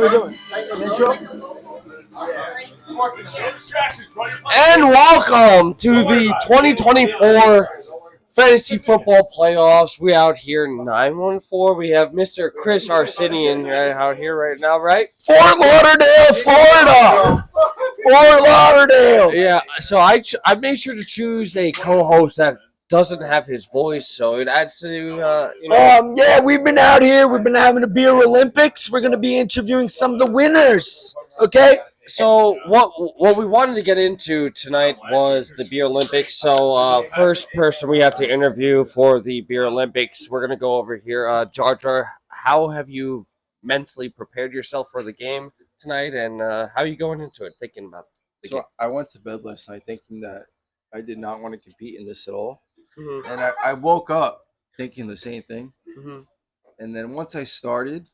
We're doing intro. And welcome to the 2024 Fantasy Football Playoffs. We out here 914. We have Mr. Chris Arsenian out here right now, right? Fort Lauderdale, Florida. Fort Lauderdale. Yeah. So I made sure to choose a co-host that doesn't have his voice, so it adds to Yeah, we've been out here. We've been having a beer Olympics. We're gonna be interviewing some of the winners. Okay. So what we wanted to get into tonight was the Beer Olympics. So first person we have to interview for the Beer Olympics, we're gonna go over here. Jar Jar, how have you mentally prepared yourself for the game tonight, and how are you going into it, thinking about the game? I went to bed last night thinking that I did not want to compete in this at all, Mm-hmm. and I woke up thinking the same thing. Mm-hmm. And then once I started,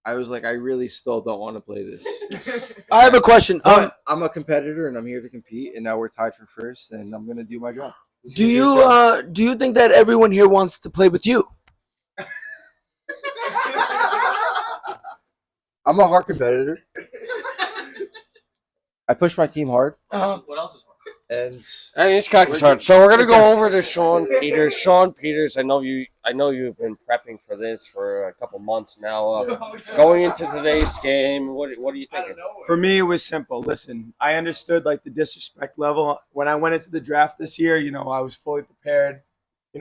I was like, I really still don't want to play this. I have a question. But I'm a competitor and I'm here to compete, and now we're tied for first, and I'm gonna do my job. Do you think that everyone here wants to play with you? I'm a hard competitor. I push my team hard. What else is hard? And it's cocky hard. So we're gonna go over to Sean Peters. Sean Peters, I know you've been prepping for this for a couple months now. Going into today's game, what are you thinking? For me, it was simple. Listen, I understood the disrespect level. When I went into the draft this year, I was fully prepared.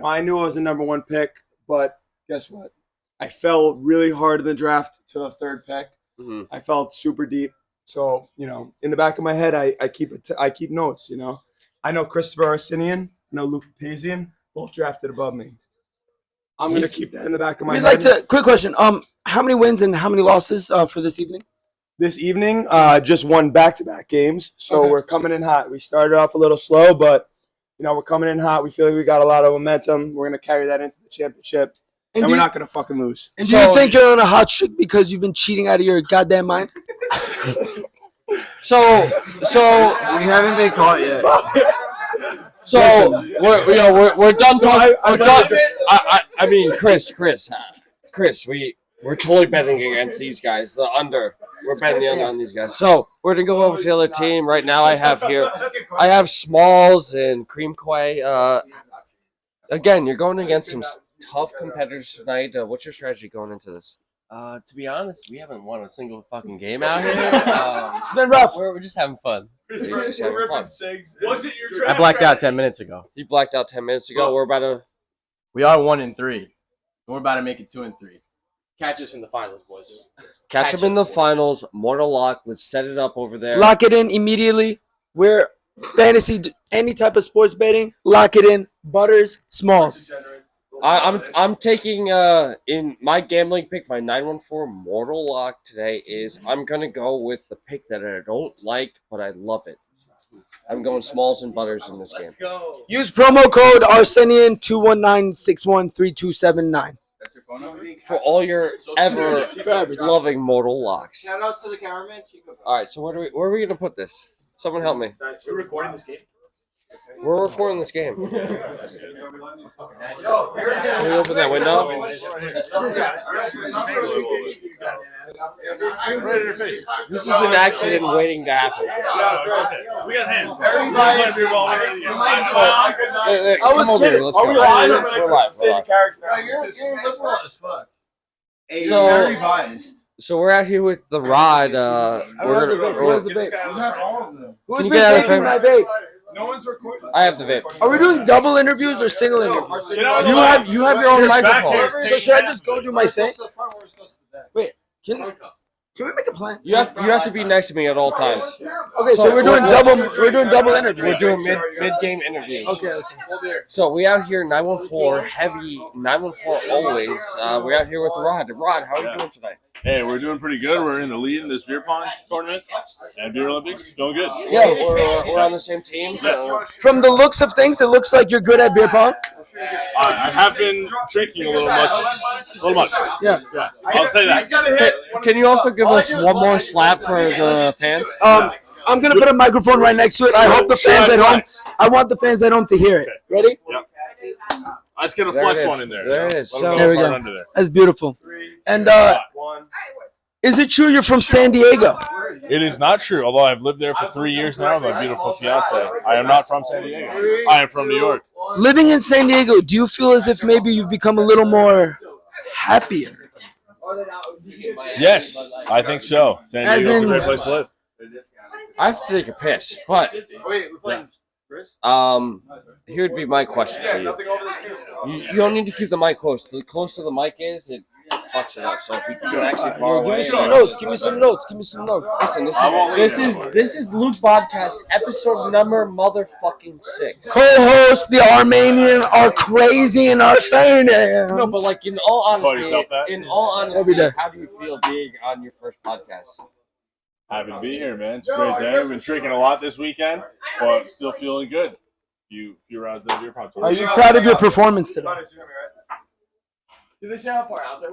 I knew I was the number one pick, but guess what? I fell really hard in the draft to the third pick. Mm-hmm. I felt super deep. So, in the back of my head, I keep notes, I know Christopher Arsenian, I know Luke Pazian, both drafted above me. I'm going to keep that in the back of my head. Quick question. How many wins and how many losses for this evening? This evening, just won back-to-back games, so Okay. We're coming in hot. We started off a little slow, but, we're coming in hot. We feel like we got a lot of momentum. We're going to carry that into the championship, and we're not going to fucking lose. And do you think you're on a hot streak because you've been cheating out of your goddamn mind? So we haven't been caught yet. So we're done talking. I mean, Chris, we're totally betting against these guys. The under, we're betting the under on these guys. So we're gonna go over to the other team right now. I have Smalls and Cream Quay. Again, you're going against some tough competitors tonight. What's your strategy going into this? To be honest, we haven't won a single fucking game out here. It's been rough. We're just having fun. Was it your I blacked out 10 minutes ago. You blacked out 10 minutes ago. We're about to. We are 1-3. We're about to make it 2-3. Catch us in the finals, boys. Catch them in the finals. Mortal Lock. Let's set it up over there. Lock it in immediately. We're fantasy, any type of sports betting. Lock it in. Butters, Smalls. I'm taking in my gambling pick, my 914 Mortal Lock today is I'm gonna go with the pick that I don't like, but I love it. I'm going Smalls and Butters in this game. Let's go. Use promo code Arsenian 219613279. That's your phone number? For all your ever loving Mortal Locks. Shout out to the cameraman. All right, so where are we gonna put this? Someone help me. We're recording this game. We're recording this game. Can we open that window? This is an accident waiting to happen. We got hands. Come over here. Let's go. We're live. You're liberal as fuck. Hey, So- you're very biased. So we're out here with the Rod. Where's the vape? You have all of them. Who's Can you been get out of vaping my vape? No one's recording. I have the vape. Are we doing double interviews or single interviews? You have your own microphone. So should I just go do my thing? Wait, can we make a plan? You have to be next to me at all times. Okay, so we're doing double interviews. We're doing mid game interviews. Okay. So we out here 914 heavy 914 always. We're out here with Rod. Rod, how are you doing tonight? Hey, we're doing pretty good. We're in the lead in this beer pong tournament and beer Olympics. Feeling good. Yeah, we're on the same team. So From the looks of things, it looks like you're good at beer pong. I have been drinking a little much. Yeah. I'll say that. can you also give us one more slap for the fans? I'm gonna put a microphone right next to it. I hope the fans at home. I want the fans at home to hear it. Ready? Yep. I just get a There flex it is. one in there. There it is. Let So- them There we know it's go. hard under there. That's beautiful. And One. Is it true you're from San Diego? It is not true, although I've lived there for 3 years now with my beautiful fiance. I am not from San Diego. I am from New York. Living in San Diego, do you feel as if maybe you've become a little more happier? Yes, I think so. San As Diego's a in- great place to live. I have to take a piss, but here'd be my question for you. You don't need to keep the mic close. The closer the mic is, it fucks it up. So if you keep it actually far Give away, me some notes. Give me some notes. Give me some notes. Listen, this is Luke Bodcast episode number motherfucking 6. Co-hosts, the Armenian, are crazy and are saying it. No, but like in all Call yourself honesty, that? Every day. how do you feel being on your first podcast? Happy to be here, man. It's a great day. We've been drinking a lot this weekend, but still feeling good. Few rounds of beer pop. Are you proud of your performance today?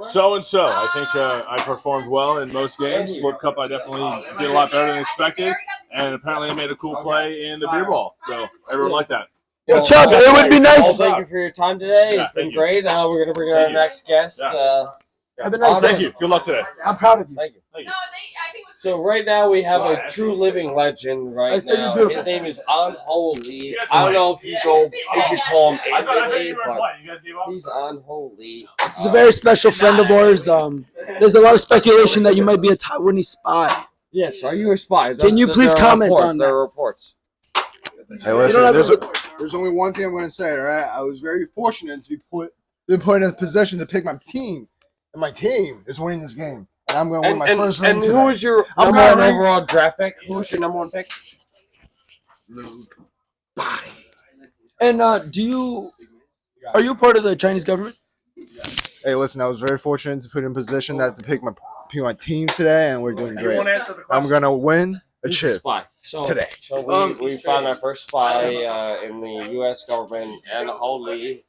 So and so. I think I performed well in most games. World Cup, I definitely did a lot better than expected, and apparently I made a cool play in the beer ball. So everyone liked that. Yo, Chuck, it would be nice. Thank you for your time today. Yeah, It's been thank you. great. We're gonna bring in our Thank you. next guest. Yeah. Have a nice Thank day. you. Good luck today. I'm proud of you. Thank you. Thank you. So right now we have a true living legend I right said you're now. beautiful. His name is Unholy. I don't know if you call him Anthony, but he's Unholy. He's a very special friend of ours. There's a lot of speculation that you might be a Taiwanese spy. Yes, are you a spy? Can you please There are comment reports. on There that? are reports. Hey, listen, have there's, a- there's only one thing I'm going to say, all right? I was very fortunate to be put in a position to pick my team, and my team is winning this game. And I'm going to win my first ring and today. who was your I'm number gonna one rank- overall draft pick? Who was your number one pick? And are you part of the Chinese government? Hey, listen, I was very fortunate to put in a position to pick my team today, and we're doing great. I'm going to win a He's chip. spy. So, today. So we found our first spy in the U.S. government, and Holy.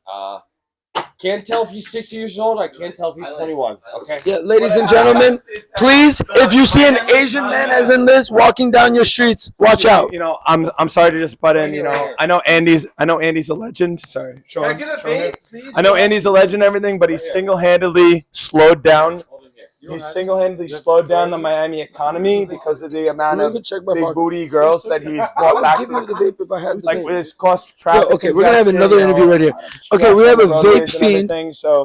Can't tell if he's 60 years old. I can't tell if he's 21. Okay. Yeah, ladies and gentlemen, please, if you see an Asian man as in this walking down your streets, watch out. You know, I'm sorry to just butt in. You know, I know Andy's a legend. Sorry, Sean. I know Andy's a legend and everything, but he's single-handedly slowed down. He's single-handedly slowed down the Miami economy because of the amount You of can check my big pocket. booty girls that he's I brought would back. give you the vape if I had the Like vape. with his cost traffic. Yo, okay, we're gonna have congestion, another you know, interview right here. Okay, stress we have on a the roadways vape and fiend. everything. So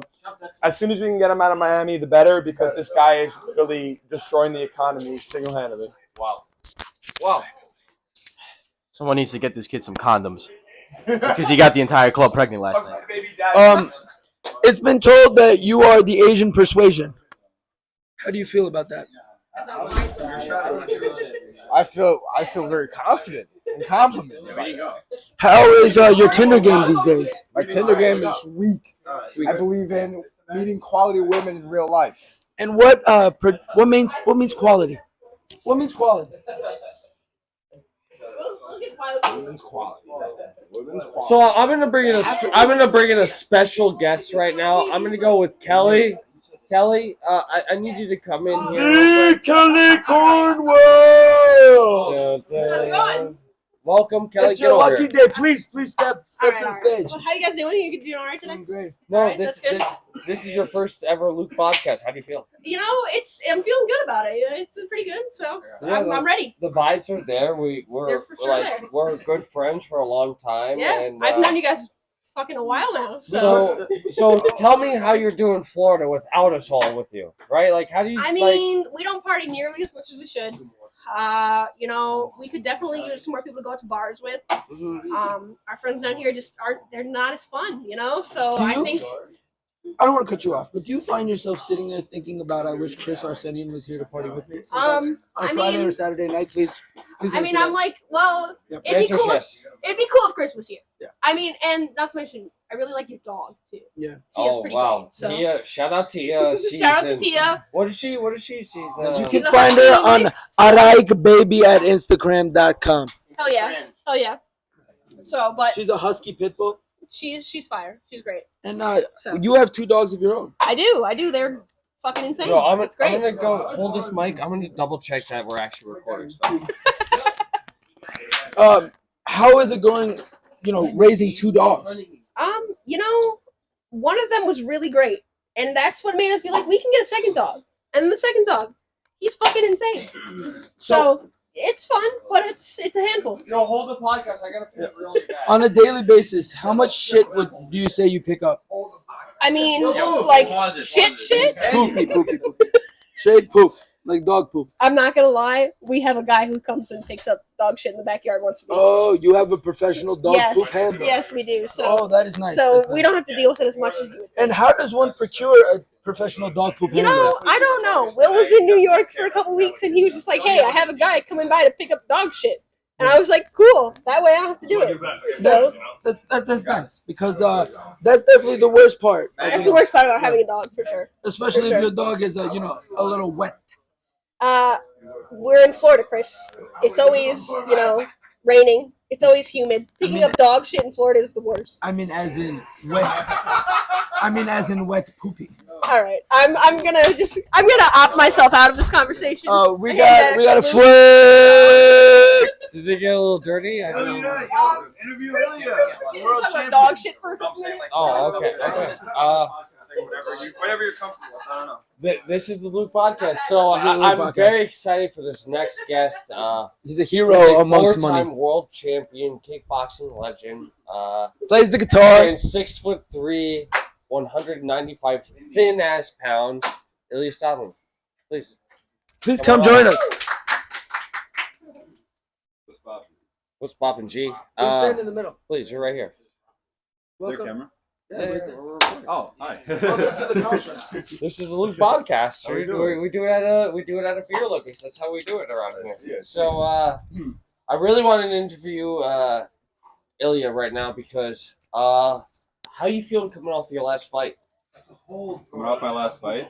as soon as we can get him out of Miami, the better, because this guy is literally destroying the economy single-handedly. Wow. Someone needs to get this kid some condoms because he got the entire club pregnant last night. It's been told that you are the Asian persuasion. How do you feel about that? I feel very confident and complimented by that. How is your Tinder game these days? My Tinder game is weak. I believe in meeting quality women in real life. And what means quality? What means quality? Women's quality. Women's quality. So I'm gonna bring in a special guest right now. I'm gonna go with Kelly. Kelly, I need you to come in here. Kelly Cornwell! How's it going? Welcome, Kelly. It's Get your over lucky here. day. Please step to the stage. Well, how you guys doing? You doing all right today? I'm great. No, Alright, this that's good. this is your first ever Luke podcast. How do you feel? You know, I'm feeling good about it. It's pretty good, so Yeah, I'm ready. The vibes are there. We're They're for sure like there. we're good friends for a long time. Yeah, and, I've known you guys fucking a while now. So tell me how you're doing Florida without us all with you, right? Like, how do you? I mean, we don't party nearly as much as we should. You know, we could definitely use some more people to go out to bars with. Our friends down here just they're not as fun, you know? So Do I you? think I don't want to cut you off, but do you find yourself sitting there thinking about, I wish Chris Arsenian was here to party with me? sometimes? On I Friday mean- or Saturday night, please. Please I mean, answer I'm that. like, well, Yep. it'd be Answer's cool. yes. It'd be cool if Chris was here. Yeah. I mean, and not to mention, I really like your dog too. Yeah. Tia's Oh pretty wow, great. So. Tia! Shout out Tia. She's Shout out to in- Tia. What is she? What is she? She's You uh, can a find her hot on mix. araikbaby at Instagram.com. Hell yeah. Hell yeah. So, but She's a husky pit bull. she's fire. She's great. And So you have 2 dogs of your own. I do. They're fucking insane. Bro, I'm It's great. gonna go hold this mic. I'm gonna double check that we're actually recording. How is it going, raising 2 dogs? You know, one of them was really great, and that's what made us be like, we can get a second dog. And the second dog, He's fucking insane. So it's fun, but it's a handful. Yo, hold the podcast. I gotta pee really bad. On a daily basis, how much shit do you say you pick up? I mean, like shit. Poopy. Straight poop, like dog poop. I'm not gonna lie. We have a guy who comes and picks up dog shit in the backyard once a week. Oh, you have a professional dog poop handler. Yes, we do. So, Oh, that is nice. So That's we nice. don't have to deal with it as much as you. And how does one procure a professional dog poop You handler? know, I don't know. Will was in New York for a couple weeks, and he was just like, "Hey, I have a guy coming by to pick up dog shit," and I was like, "Cool. That way I don't have to do it." So That's nice because that's definitely the worst part. that's the worst part about having a dog, for sure. Especially For sure. if your dog is a little wet. We're in Florida, Chris. It's always, raining. It's always humid. Picking up dog shit in Florida is the worst. I mean, as in wet poopy. All right, I'm gonna opt myself out of this conversation. Oh, we Yeah, got a yeah. flick. Did it get a little dirty? I don't know. Interview Chris, Ilya. you talk about dog shit for a couple minutes. Oh, okay. Whatever you're comfortable with. I don't know. This is the Luke Podcast. So This is the Luke I'm Podcast. very excited for this next guest. He's a hero amongst four-time money. world champion, kickboxing legend. Plays the guitar. And 6'3", 195 thin ass pounds. Ilya Stadlin, please. Please come join us. What's poppin', G? Please stand in the middle. Please, you're right here. Welcome. Yeah, Yeah, right there. Oh, hi. Welcome to the conference. This is the Luke Podcast. How we doing? We do it at a Beer Olympics. That's how we do it around here. Yeah. So I really wanted to interview Ilya right now because how you feeling coming off your last fight? Coming off my last fight.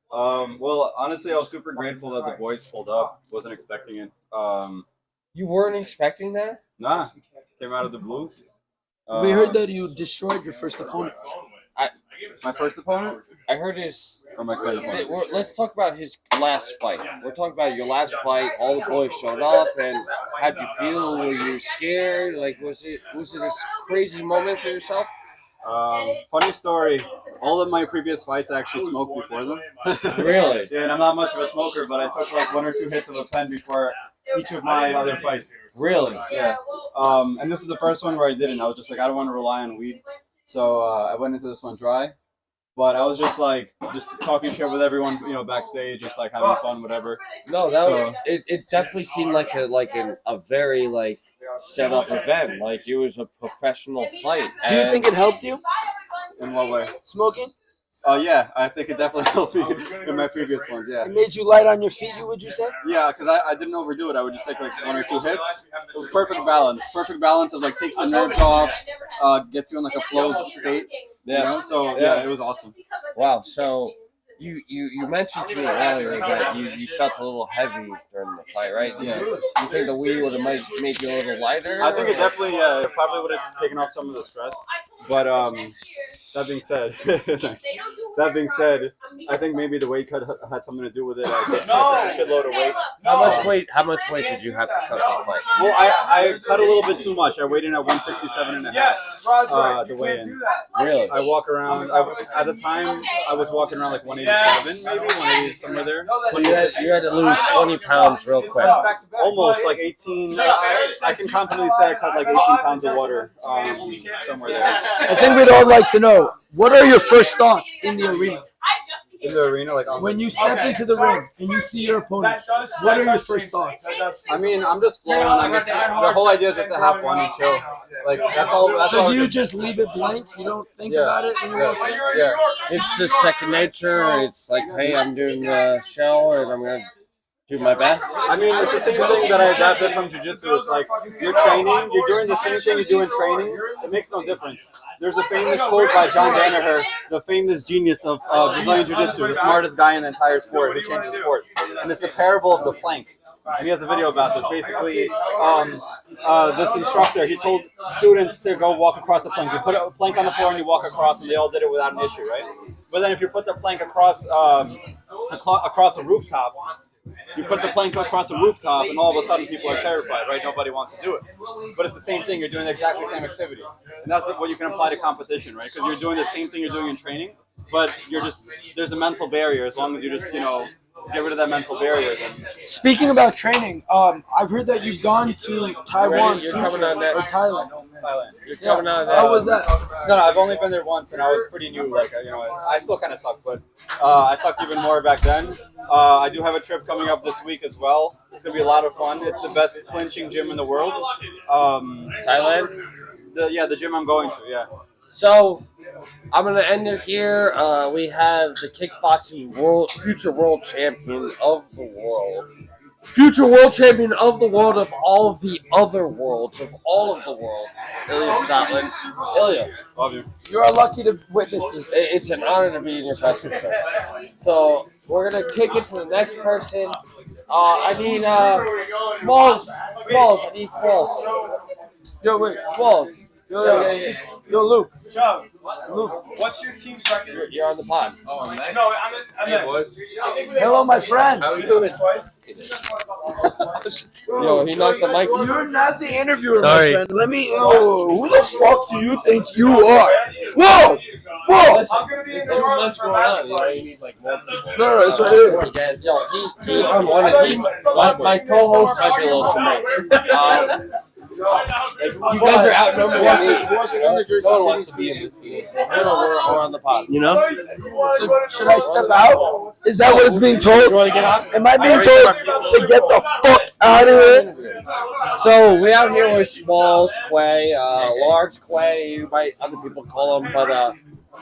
Well, honestly, I was super grateful that the boys pulled up. Wasn't expecting it. You weren't expecting that? Nah, came out of the blue. We heard that you destroyed your first opponent. My first opponent I heard his. or my current opponent? Let's talk about his last fight. We're talking about your last fight. All the boys showed up, and how'd you feel? Were you scared? Like, was it a crazy moment for yourself? Funny story. All of my previous fights I actually smoked before them. Really? Yeah, and I'm not much of a smoker, but I took like 1 or 2 hits of a pen before each of my other fights. Really? Yeah. And this is the first one where I didn't. I was just like, I don't want to rely on weed. So I went into this one dry. But I was just talking shit with everyone, backstage, just like having fun, whatever. No, it definitely seemed like a very set up event. Like it was a professional fight. Do you think it helped you In what way? smoking? Oh yeah, I think it definitely helped me in my previous ones. Yeah. It made you light on your feet. Would you say? Yeah, because I didn't overdo it. I would just take like 1 or 2 hits. It was perfect balance. Perfect balance of like takes the nerves off, gets you in like a flow state. Yeah. So yeah, it was awesome. Wow. So you mentioned to me earlier that you felt a little heavy during the fight, right? Yeah. You think the weed would have made you a little lighter? I think it definitely, it probably would have taken off some of the stress. But that being said, I think maybe the weight cut had something to do with it. I gained a shitload of weight. How much weight did you have to cut that fight? Well, I cut a little bit too much. I weighed in at 167.5. Yes, Roger. The weigh in. Really? I walk around. At the time, I was walking around like 187, maybe 180, somewhere there. So you had to lose 20 pounds real quick. Almost like 18. I can confidently say I cut like 18 pounds of water somewhere there. I think we'd all like to know, what are your first thoughts in the arena? In the arena, like When you step into the ring and you see your opponent, what are your first thoughts? I mean, I'm just flowing. The whole idea is just to have fun and chill. Like that's all. That's So all. do you just leave it blank? You don't think about it when you walk in? Yeah. It's just second nature. It's like, hey, I'm doing a show and I'm gonna do my best. I mean, it's the same thing that I adapted from jiu-jitsu. It's like you're training, you're doing the same thing you do in training. It makes no difference. There's a famous quote by John Danaher, the famous genius of Brazilian jiu-jitsu, the smartest guy in the entire sport, who changed the sport. And it's the parable of the plank. And he has a video about this. Basically, this instructor, he told students to go walk across the plank. You put a plank on the floor and you walk across, and they all did it without an issue, right? But then if you put the plank across a rooftop, you put the plank across a rooftop, and all of a sudden people are terrified, right? Nobody wants to do it. But it's the same thing. You're doing exactly the same activity. And that's what you can apply to competition, right? Because you're doing the same thing you're doing in training, but there's a mental barrier as long as you just, get rid of that mental barrier. Then. Speaking about training, I've heard that you've gone to Taiwan You're too, coming on that. or Thailand. Thailand. You're coming on that. How was that? No, I've only been there once, and I was pretty new. Like, I still kind of suck, but I sucked even more back then. I do have a trip coming up this week as well. It's gonna be a lot of fun. It's the best clinching gym in the world. Thailand? The gym I'm going to. Yeah. So, I'm going to end it here. We have the kickboxing future world champion of the world. Future world champion of the world of all of the other worlds, of all of the world. Ilya Scotland. Ilya. Love you. You are lucky to witness this. It's an honor to be in your presence, sir. So, we're going to kick it to the next person. I need Smalls. I need Smalls. Yo, wait, Smalls. Yo, Luke. Chubb, Luke, what's your team's record? you're on the pod. No, I'm this. Hello, my friend. How are you doing? Yo, he knocked the mic. You're not the interviewer, Sorry. my friend. Let me. Oh, who the fuck do you think you are? Whoa! I'm gonna be in the There's world much for going on. last You know, you need like more people. No, it's right here. You guys, yo, I'm one of my co-host might be a little too much. You guys are outnumbered. No one wants to be in this video. We're on the pod. You know? So, should I step out? Is that what it's being told? You want to get out? Am I being told to get the fuck out of here? So we out here with Smalls, Quay, Large Quay, you might other people call him, but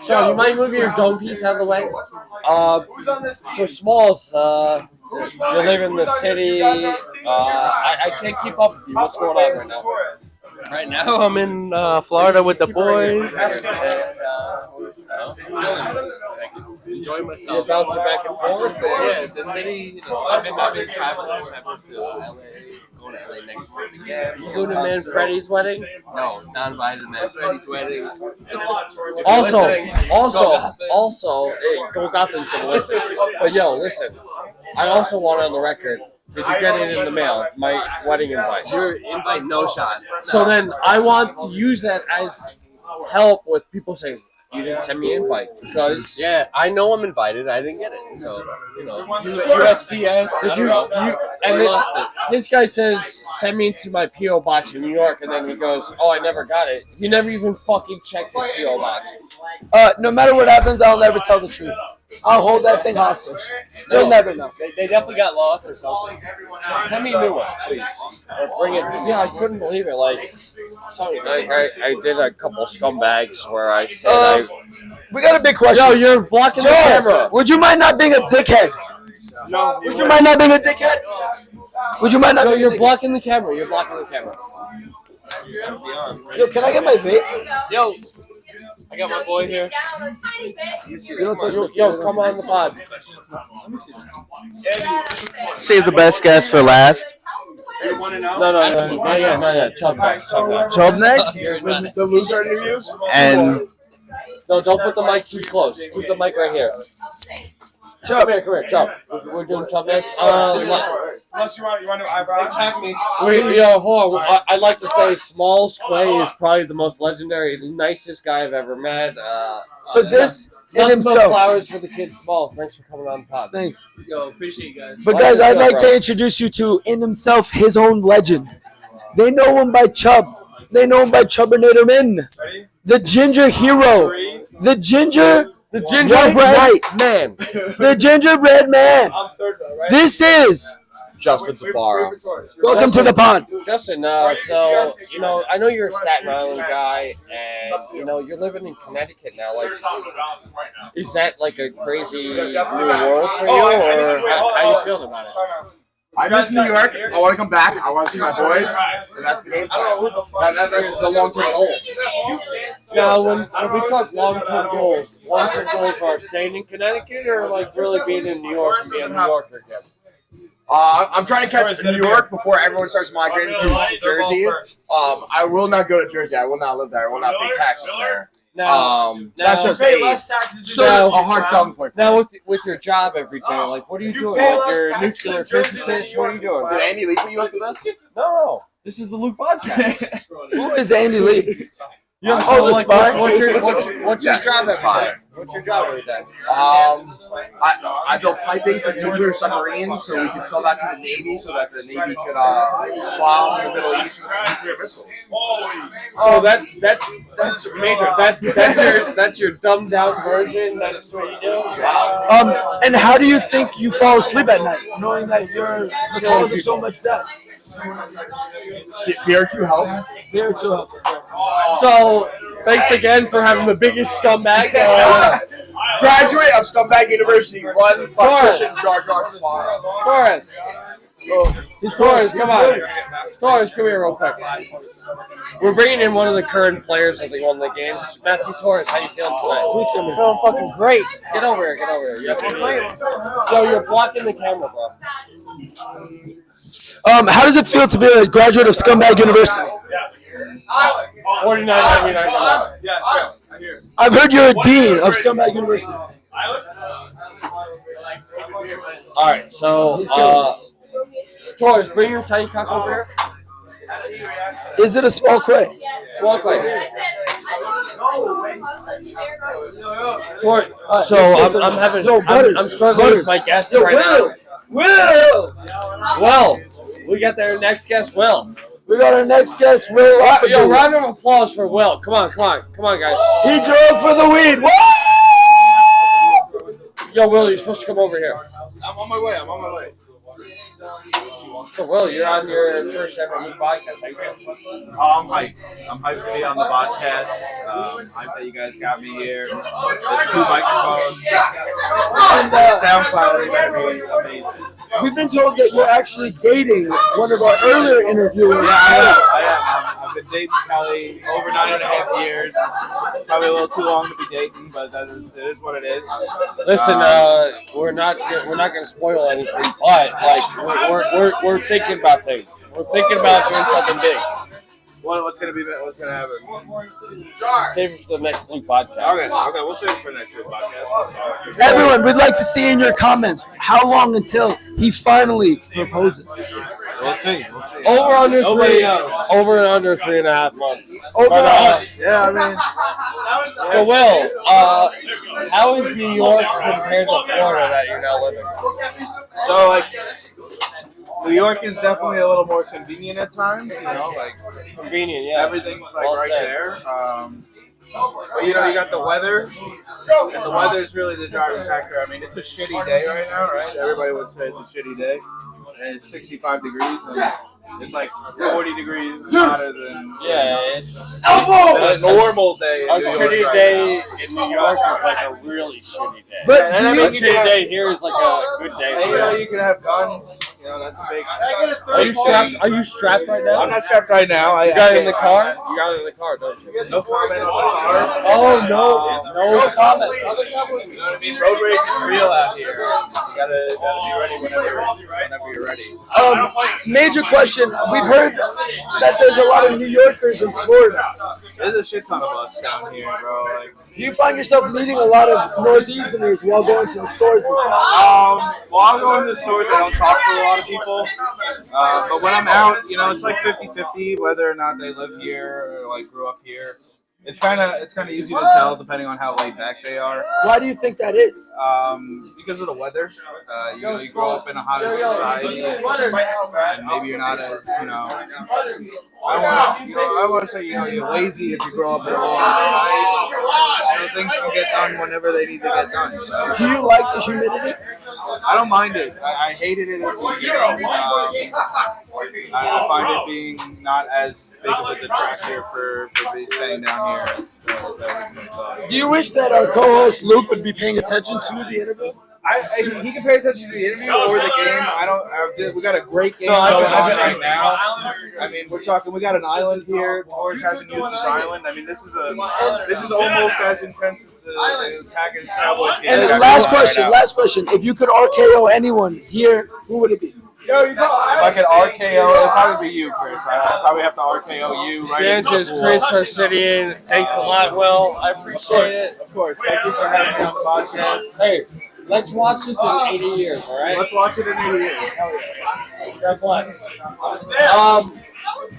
Sean, you might move your dome piece out of the way. So Smalls, you live in the city. I can't keep up with you. What's going on right now? Right now, I'm in Florida with the boys. Enjoying myself. You're bouncing back and forth. Yeah, the city. I've been traveling. I've been to LA. Going to LA next month again. You going to Man Freddy's wedding? No, not invited to Man Freddy's wedding. Also, hey, go Gotham's gonna listen. But yo, listen. I also want on the record. Did you get it in the mail? My wedding invite. Your invite, no shot. No. So then I want to use that as help with people saying you didn't send me an invite because Yeah, I know I'm invited. I didn't get it. So, USPS. Did you? And then this guy says send me to my PO box in New York, and then he goes, oh, I never got it. He never even fucking checked his PO box. No matter what happens, I'll never tell the truth. I'll hold that thing hostage. You'll never know. They definitely got lost or something. Send me a new one, please. Or bring it. Yeah, I couldn't believe it. Like, sorry, I did a couple scumbags where I said We got a big question. Yo, you're blocking the camera. Would you mind not being a dickhead? No. Would you mind not being a dickhead? Would you mind not No, being a you're dickhead? blocking the camera. You're blocking the camera. Yo, can I get my vape? Yo, I got my boy here. Yo, come on the pod. Save the best guest for last. No, not yet. Chub next. Chubb next? The loser interviews? And No, don't put the mic too close. Put the mic right here. Come here, Chub. We're doing Chub next. Unless you want to do eyebrows. Hold on. I'd like to say Smalls Quay is probably the most legendary, the nicest guy I've ever met. But this in Nothing but himself. flowers for the kid Small. Thanks for coming on the pod. Thanks. Yo, appreciate you guys. But guys, I'd like to introduce you to in himself his own legend. They know him by Chubb. They know him by Chubbinator Min. The ginger hero. The gingerbread man. The gingerbread man. I'm third though, right? This is Justin Tafaro. welcome to the pod. Justin, so, I know you're a Staten Island guy, and, you're living in Connecticut now. Like, is that like a crazy new world for you, or how you feeling about it? I miss New York. I want to come back. I want to see my boys. And that's the game plan. That's the long-term goal. Now, when we talk long-term goals are staying in Connecticut or like really being in New York and being a New Yorker again? I'm trying to catch New York before everyone starts migrating to Jersey. I will not go to Jersey. I will not live there. I will not pay taxes there. That's just a hard selling point. Now, with your job every day, like, what are you doing? Like, your nuclear physicist, what are you doing? Did Andy Lee put you up to this? No. This is the Luke Podcast. Who is Andy Lee? Yeah, the spy. What's your job every day? What's your job every day? I built piping for nuclear submarines, so we could sell that to the Navy, so that the Navy could bomb the Middle East with nuclear missiles. So that's major. That's your dumbed down version. That's what you do. And how do you think you fall asleep at night, knowing that you're the cause of so much death? Beer too helps. Beer too helps. So thanks again for having the biggest scumbag. Graduate of Scumbag University, run by Christian Jar Jar tomorrow. Torres. Torres, come on. Torres, come here real quick. We're bringing in one of the current players of one of the games. Matthew Torres, how you feeling tonight? Please come here. Feeling fucking great. Get over here. You have to play. So you're blocking the camera, bro. How does it feel to be a graduate of Scumbag University? $49.99. Yes, I hear. I've heard you're a dean of Scumbag University. All right, so Torres, bring your tiny cock over here. Is it a small quay? Small quay. Torres, so I'm having. I'm struggling with my guests right now. Will! Well, we got our next guest, Will. We got our next guest, Will. Yo, round of applause for Will. Come on, guys. He drove for the weed. Woo! Yo, Will, you're supposed to come over here. I'm on my way. So, Will, you're on your first ever new podcast. How you feeling? I'm hyped. I'm hyped to be on the Bodcast. Hyped that you guys got me here. There's 2 microphones. Sound quality better be amazing. We've been told that you're actually dating one of our earlier interviewers. Yeah, I am. I've been dating Kelly over 9.5 years. Probably a little too long to be dating, but it is what it is. Listen, we're not going to spoil anything, but like we're thinking about things. We're thinking about doing something big. What's gonna happen? Save it for the next week podcast. Okay, we'll save it for next week podcast. Everyone, we'd like to see in your comments how long until he finally proposes. We'll see. Over under 3.5 months. Yeah, I mean. So, Will, how is New York compared to Florida that you're now living? So, like, New York is definitely a little more convenient at times, Convenient, yeah. Everything's right there. But you got the weather, and the weather is really the driving factor. I mean, it's a shitty day right now, right? Everybody would say it's a shitty day, and it's 65 degrees, and it's like 40 degrees hotter than it's a normal day. A shitty day in New York is like a really shitty day. But a shitty day here is like a good day. And you can have guns. That's a big. Are you strapped right now? I'm not strapped right now. You got it in the car? You got it in the car, don't you? No comment on the car. Oh, no comment. I mean, road rage is real out here. You gotta be ready whenever you're ready. Major question. We've heard that there's a lot of New Yorkers in Florida. There's a shit ton of us down here, bro. Do you find yourself meeting a lot of Northeasterners while going to the stores and stuff? While I'm going to the stores, I don't talk to a lot of people. But when I'm out, it's like 50-50 whether or not they live here or grew up here. It's kind of easy to tell depending on how laid back they are. Why do you think that is? Because of the weather. You grow up in a hotter society, and maybe you're not as I don't want to say you're lazy if you grow up in a warm society. Things can get done whenever they need to get done. Do you like the humidity? I don't mind it. I hated it as a kid. I find it being not as big of a detractor for staying down here as I originally thought. Do you wish that our co-host Luke would be paying attention to the interview? He can pay attention to the interview or the game. We got a great game going on right now. I mean, we got an island here. Torres hasn't used his island. I mean, this is almost as intense as the Packers Cowboys game. And last question. If you could RKO anyone here, who would it be? If I could RKO, it'd probably be you, Chris. I'd probably have to RKO you. Right. Chris Arsidian. Thanks a lot, Will. I appreciate it. Of course. Thank you for having me on the podcast. Hey, let's watch this in 80 years, all right? Let's watch it in 80 years. Hell yeah. God bless.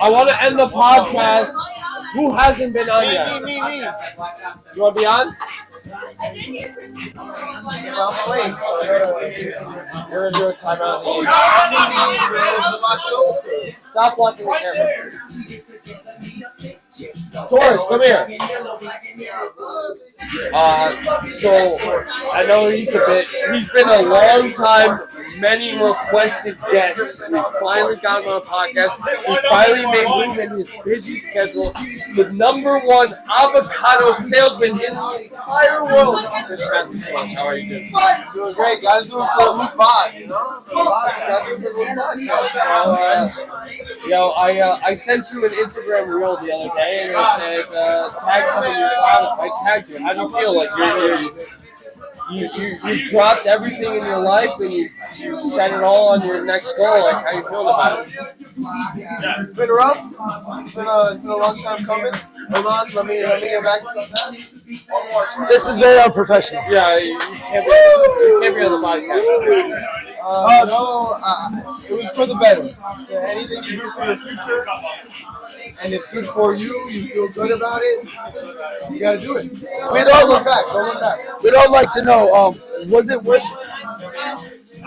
I want to end the podcast. Who hasn't been on yet? Me. You want to be on? I'm playing, so We're gonna do a timeout. Stop blocking the camera. Torres, come here. So I know he's been a long time, many requested guest. We finally got him on a podcast. We finally made room in his busy schedule. The #1 avocado salesman in the entire world. Mr. Matthew Torres, how are you doing? doing great. Guys doing for the loop pod, you know? I sent you an Instagram reel the other day, and I said tag some of your product. I tagged you. How do you feel? Like you dropped everything in your life and you set it all on your next goal. Like, how you feeling about it? It's been rough. It's been a long time coming. Hold on, let me get back. This is very unprofessional. Yeah, you can't be on the podcast. It was for the better. So anything you do for your future, and it's good for you, you feel good about it, you gotta do it. Don't look back. We'd all like to know, was it worth it? It's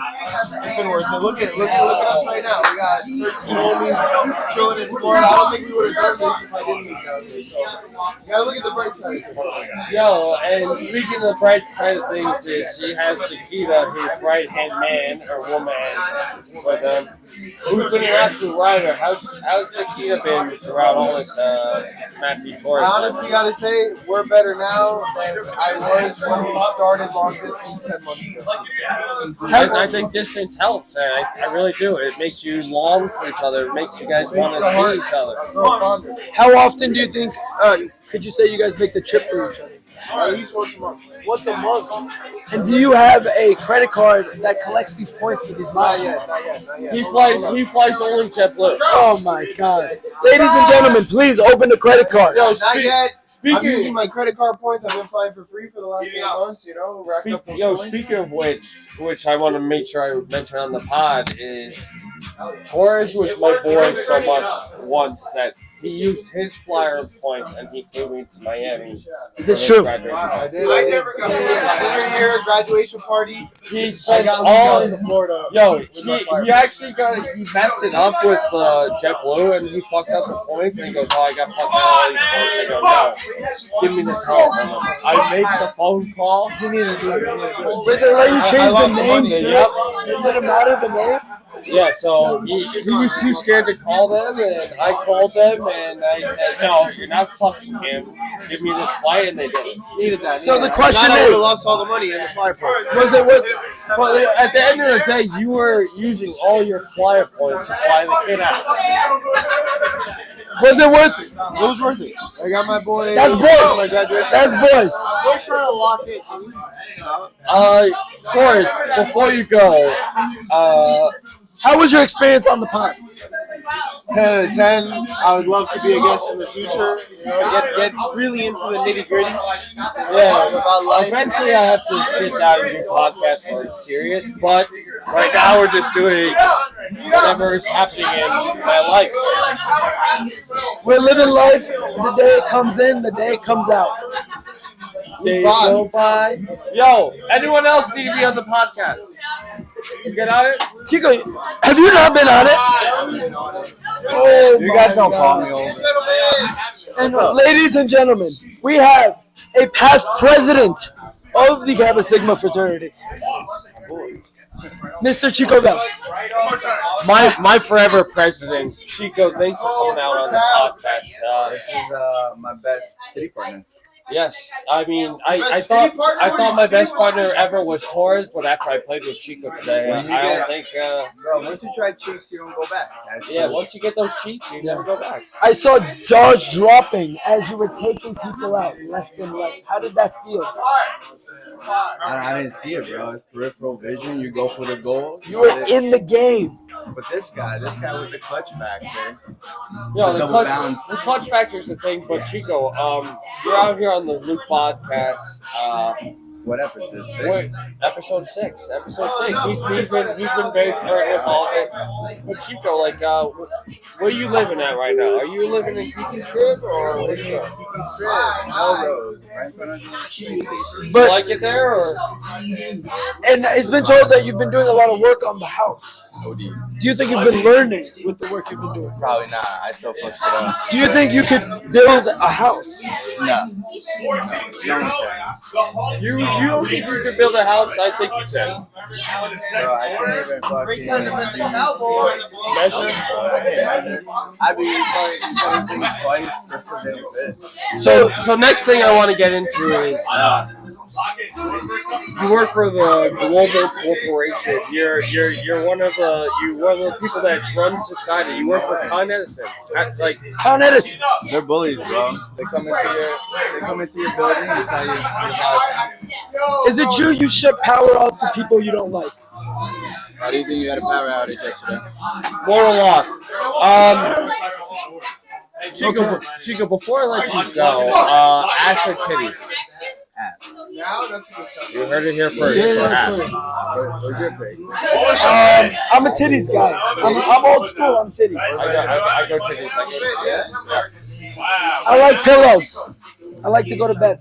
been worth it. Look at us right now. We got 13 homies chilling in Florida. I don't think we would have done this if I didn't meet down here. So you gotta look at the bright side of things. Yo, and speaking of the bright side of things, is he has Nikita, his right-hand man or woman, with him, who's been an absolute rider. How's Nikita been throughout all this Matthew Torres? I honestly gotta say, we're better now than I was when we started long distance 10 months ago. I think distance helps, and I really do. It makes you long for each other. It makes you guys want to see each other. How often do you think, could you say you guys make the trip for each other? At least once a month. Once a month. And do you have a credit card that collects these points for these miles? Not yet. He flies only JetBlue. Oh my God. Ladies and gentlemen, please open the credit card. Yo, Not yet. I'm speaking using my credit card points. I've been flying for free for the last 8 months, you know. Speaking of which I want to make sure I mention on the pod is Torres was my boy so much once that he used his flyer points and he flew me to Miami. Is it true? I never got senior year graduation party. He spent all in Florida. Yo, he actually he messed it up with JetBlue and he fucked up the points and he goes, "Oh, I got fucked up all these points." I go, "No, give me the telephone number." I make the phone call. You need to do it. Wait, they let you change the names? It didn't matter the name? Yeah, so he was too scared to call them, and I called them, and I said, "No, you're not fucking him. Give me this flight," and they did it. Needed that. So the question I is, would have lost all the money in the flyer points. was it worth it? But at the end of the day, you were using all your flyer points to fly the kid out. Was it worth it? It was worth it. I got my boy. That's boys. That's boys. We're trying to lock it. Torres, before you go, how was your experience on the pod? 10 out of 10. I would love to be a guest in the future. You know, get really into the nitty gritty. Yeah, About life. eventually I have to sit down and do podcasts where it's serious, but right now we're just doing whatever is happening in my life. We're living life. The day it comes in, the day it comes out. Days go by. Yo, anyone else need to be on the podcast? You get on it? Chico, have you not been on it? Oh, You guys don't call me over. and ladies and gentlemen, we have a past president of the Kappa Sigma fraternity, Mr. Chico Bell. My forever president, Chico. Thanks for coming out on the podcast. This is my best kitty partner. Yes, I mean, I thought my best partner ever was Torres, but after I played with Chico today, I don't think. Bro, once you try cheeks, you don't go back. Once you get those cheeks, you never go back. I saw jaws dropping as you were taking people out left and right. How did that feel? I didn't see it, bro. It's peripheral vision. You go for the goal. You were in the game. But this guy with the clutch factor. Yo, The the double bounce. clutch factor is the thing, but Chico, you're out here on on the Luke Bodcast. What episode? Episode 6. Episode 6. He's been very current with all of it. But Chico, like, where are you living at right now? Are you living in Kiki's crib or where are you doing? Melrose, right in front of the train station. You like it there or? And it's been told that you've been doing a lot of work on the house. Do you think you've been learning with the work you've been doing? Probably not. I still fuck shit up. Do you think you could build a house? No. You don't think you could build a house? I think you can. Bro, I can't even fucking Great time to meet the Cowboys. Measure? I be fucking saying things twice just because they don't fit. So next thing I want to get into is you work for the global corporation. You're one of the people that run society. You work for Con Edison. Con Edison. They're bullies, bro. They come into your building and tell you how Is it true you shut power off to people you don't like? do you think you had a power outage yesterday? Moral off. Chico, before I let you go, ass or titties? Now that's a good time. You heard it here first. Where's your pick? I'm a titties guy. I'm old school. I'm titties. I go titties. I like pillows. I like to go to bed.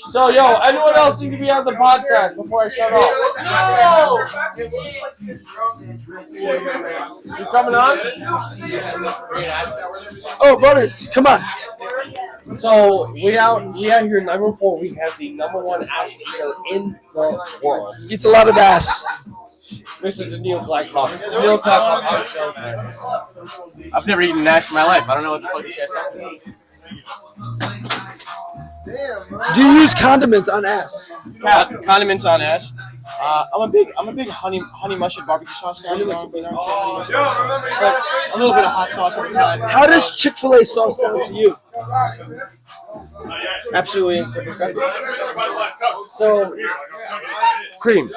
So, yo, anyone else need to be on the podcast before I shut off? You coming on? Oh, brothers, come on. So we out here number 4. We have the number 1 ass eater in the world. Eats a lot of ass. Mr. Daniil Blacklock. Daniil Blacklock, how's it going? I've never eaten ass in my life. I don't know what the fuck this guy's talking about. Do you use condiments on ass? Condiments on ass. I'm a big honey mustard barbecue sauce guy. You know what I'm saying? But a little bit of hot sauce on the side. How does Chick-fil-A sauce sound to you? Absolutely. So, Cream,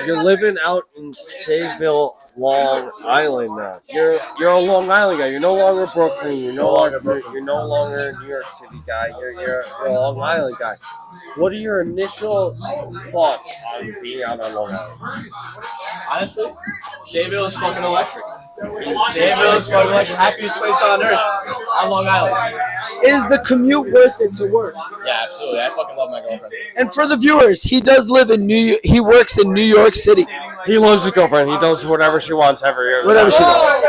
you're living out in Sayville, Long Island now. You're a Long Island guy. You're no longer Brooklyn. You're no longer a New York City guy. You're a Long Island guy. What are your initial thoughts on being out on Long Island? Honestly, Sayville is fucking electric. Sayville is fucking like the happiest place on earth on Long Island. Is the commute worth it to work? Yeah, absolutely. I fucking love my girlfriend. And for the viewers, he does live in he works in New York City. He loves his girlfriend. He does whatever she wants every year. Whatever she does.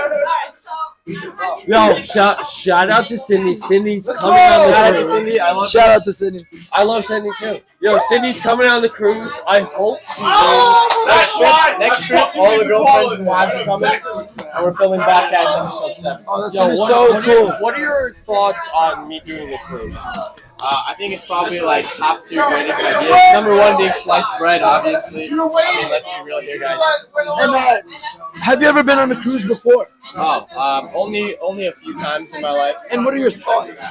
Yo, shout out to Sydney. Sydney's coming on the cruise. Shout out to Sydney. I love Sydney too. Yo, Sydney's coming on the cruise. I hope she wins. Next trip, all the girlfriends and wives are coming, and we're filming Bodcast episode 7. Oh, that's so cool. What are your thoughts on me doing the cruise? I think it's probably like top 2 greatest ideas. Number 1 being sliced bread, obviously. I mean, let's be real here, guys. And have you ever been on a cruise before? Only a few times in my life. And what are your thoughts?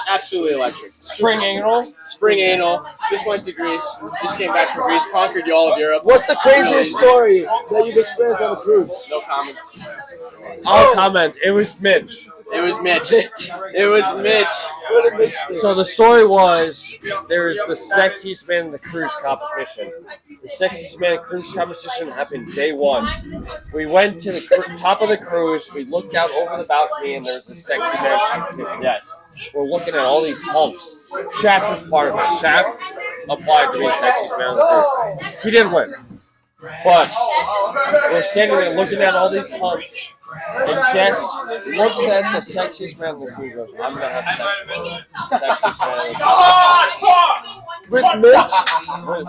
Absolutely electric. Spring anal. Just went to Greece. Just came back from Greece. Conquered all of Europe. What's the craziest story that you've experienced on a cruise? No comments. I'll comment. It was Mitch. It was Mitch. What did Mitch do? So the story was there's the sexiest man in the cruise competition. The sexiest man in cruise competition happened day 1. We went to the top of the cruise. We looked out over the balcony, and there's a sexy man competition. Yes, we're looking at all these humps. Shaft was part of it. Shaft applied to be the sexiest man on the cruise. He didn't win, but we're standing there looking at all these humps. And Jess looks at the sexiest man in the cruise goes, I'm going to have sex with the sexiest man in the cruise. With Mitch?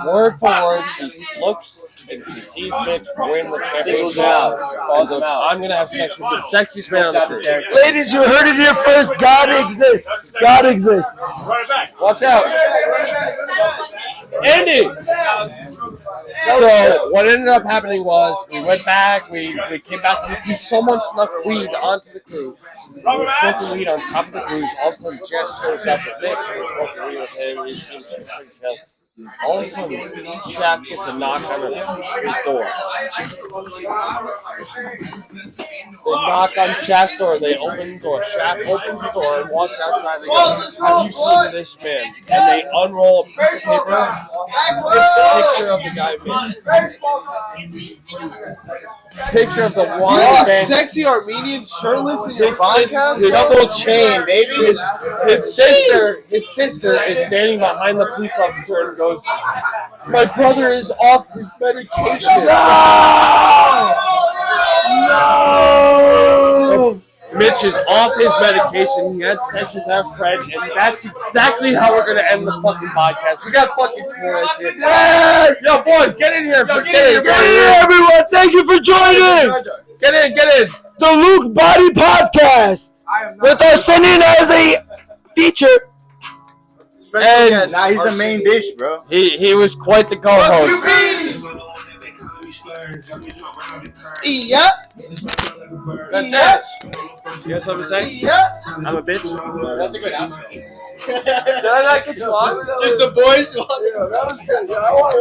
Word for word, she looks and she sees Mitch win the championship. I'm going to have sex with the sexiest man on the cruise. Ladies, you heard it here first. God exists. God exists. Watch out. Andy! So, what ended up happening was, we went back, we came back to the cruise. Someone snuck weed onto the cruise. We were smoking weed on top of the cruise. All of a sudden, Jess shows up with Mitch. We're smoking weed with him. He seems pretty chill. all of a sudden, Shaft gets a knock on his door. They knock on Shaft's door. They open the door. Shaft opens the door and walks outside. They go, "Have you seen this man?" And they unroll a piece of paper. It's the picture of the guy missing. Picture of the one man. Sexy Armenian shirtless in your podcast? His double chain, baby. His sister is standing behind the police officer and goes, "My brother is off his medication." No! Mitch is off his medication. He had sex with our friend, and that's exactly how we're gonna end the fucking podcast. We got fucking Torres here. Yes! Yo, boys, get in here! Get in here, everyone! Thank you for joining Get in! the Luke Body Podcast with us sending as a feature. And Nah, he's the main dish, bro. he was quite the co-host. Yeah. That's it. You got something to say? Yeah. I'm a bitch. That's a good outro. Did I not get you lost? Just the boys. Yeah, that was good. Yeah, I want to